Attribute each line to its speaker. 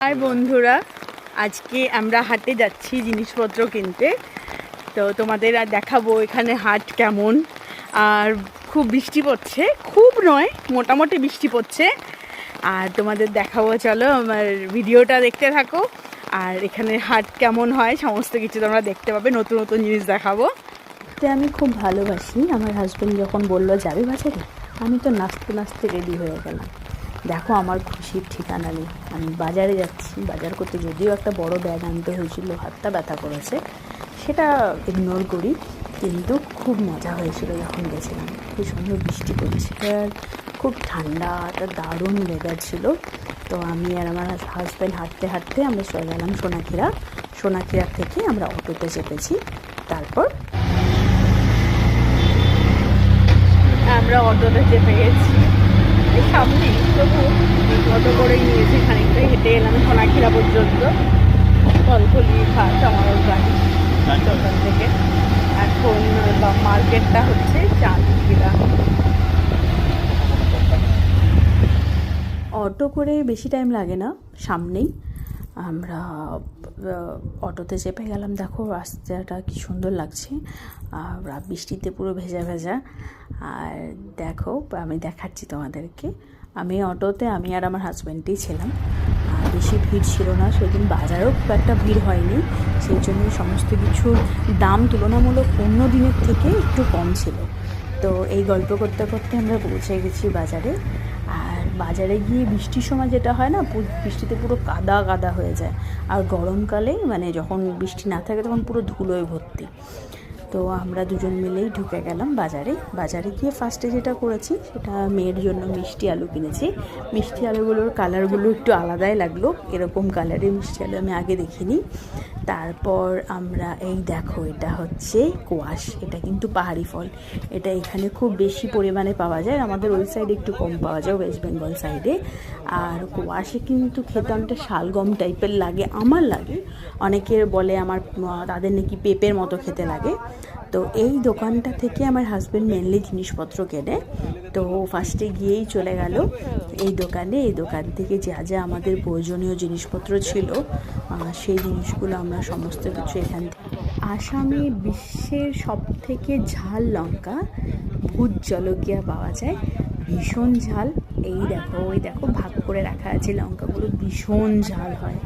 Speaker 1: আর বন্ধুরা, আজকে আমরা হাটে যাচ্ছি জিনিসপত্র কিনতে। তো তোমাদের আর দেখাবো এখানে হাট কেমন। আর খুব বৃষ্টি পড়ছে, খুব নয় মোটামুটি বৃষ্টি পড়ছে। আর তোমাদের দেখাবো, চলো আমার ভিডিওটা দেখতে থাকো। আর এখানে হাট কেমন হয় সমস্ত কিছু তোমরা দেখতে পাবে, নতুন নতুন জিনিস দেখাবো।
Speaker 2: তো আমি খুব ভালোবাসি। আমার হাজব্যান্ড যখন বললো যাবে বাজারে, আমি তো নাচতে নাচতে রেডি হয়ে গেলাম। দেখো আমার খুশির ঠিকানা নেই। আমি বাজারে যাচ্ছি, বাজার করতে। যদিও একটা বড় ব্যাগ আনতে হয়েছিল, হাতটা ব্যথা করেছে, সেটা ইগনোর করি, কিন্তু খুব মজা হয়েছিল যখন গেছিলাম। খুব সুন্দর বৃষ্টি পড়ছে আর খুব ঠান্ডা, একটা দারুণ ওয়েদার ছিল। তো আমি আর আমার হাজব্যান্ড হাঁটতে হাঁটতে আমরা চলে গেলাম সোনাক্ষীরা। সোনাক্ষীরা থেকে আমরা অটোতে চেপেছি। তারপর
Speaker 1: আমরা অটোতে চেপে গেছি, এই সামনেই, তবু অটো করেই নিয়েছি। খানিকটা হেঁটে এলাম সোনাক্ষীরা পর্যন্ত, কলকলি ঘাট আমার গাড়ি ওখান থেকে। এখন মার্কেটটা হচ্ছে চাঁদপুরা।
Speaker 2: অটো করে বেশি টাইম লাগে না, সামনেই। আমরা অটোতে চেপে গেলাম। দেখো রাস্তাটা কি সুন্দর লাগছে, আর বৃষ্টিতে পুরো ভেজা ভেজা। আর দেখো আমি দেখাচ্ছি তোমাদেরকে। আমি অটোতে আমি আর আমার হাজব্যান্ডই ছিলাম। বেশি ভিড় ছিল না সেদিন, বাজারেও খুব একটা ভিড় হয়নি, সেই জন্য সমস্ত কিছুর দাম তুলনামূলক অন্য দিনের থেকে একটু কম ছিল। তো এই গল্প করতে করতে আমরা পৌঁছে গেছি বাজারে। আর বাজারে গিয়ে বৃষ্টির সময় যেটা হয় না, বৃষ্টিতে পুরো কাদা কাদা হয়ে যায়। আর গরমকালে মানে যখন বৃষ্টি না থাকে তখন পুরো ধুলোয় ভর্তি। তো আমরা দুজন মিলেই ঢুকে গেলাম বাজারে। বাজারে গিয়ে ফার্স্টে যেটা করেছি, সেটা মেয়ের জন্য মিষ্টি আলু কিনেছি। মিষ্টি আলুগুলোর কালারগুলো একটু আলাদাই লাগলো, এরকম কালারের মিষ্টি আলু আমি আগে দেখিনি। তারপর আমরা এই দেখো, এটা হচ্ছে কোয়াশ। এটা কিন্তু পাহাড়ি ফল, এটা এখানে খুব বেশি পরিমাণে পাওয়া যায়, আমাদের ওই সাইডে একটু কম পাওয়া যায়, ওয়েস্ট বেঙ্গল সাইডে। আর কোয়াশে কিন্তু খেতে অনেকটা শালগম টাইপের লাগে, আমার লাগে। অনেকের বলে আমার তাদের নাকি পেঁপের মতো খেতে লাগে। তো এই দোকানটা থেকে আমার হাজব্যান্ড মেনলি জিনিসপত্র কেনে। তো ফার্স্টে গিয়েই চলে গেল এই দোকানে। এই দোকান থেকে যা যা আমাদের প্রয়োজনীয় জিনিসপত্র ছিল, সেই জিনিসগুলো আমরা সমস্ত কিছু এখান থেকে। আসামে বিশ্বের সবথেকে ঝাল লঙ্কা ভূত জলকিয়া পাওয়া যায়, ভীষণ ঝাল। এই দেখো, ওই দেখো ভাগ করে রাখা আছে লঙ্কাগুলো, ভীষণ ঝাল হয়।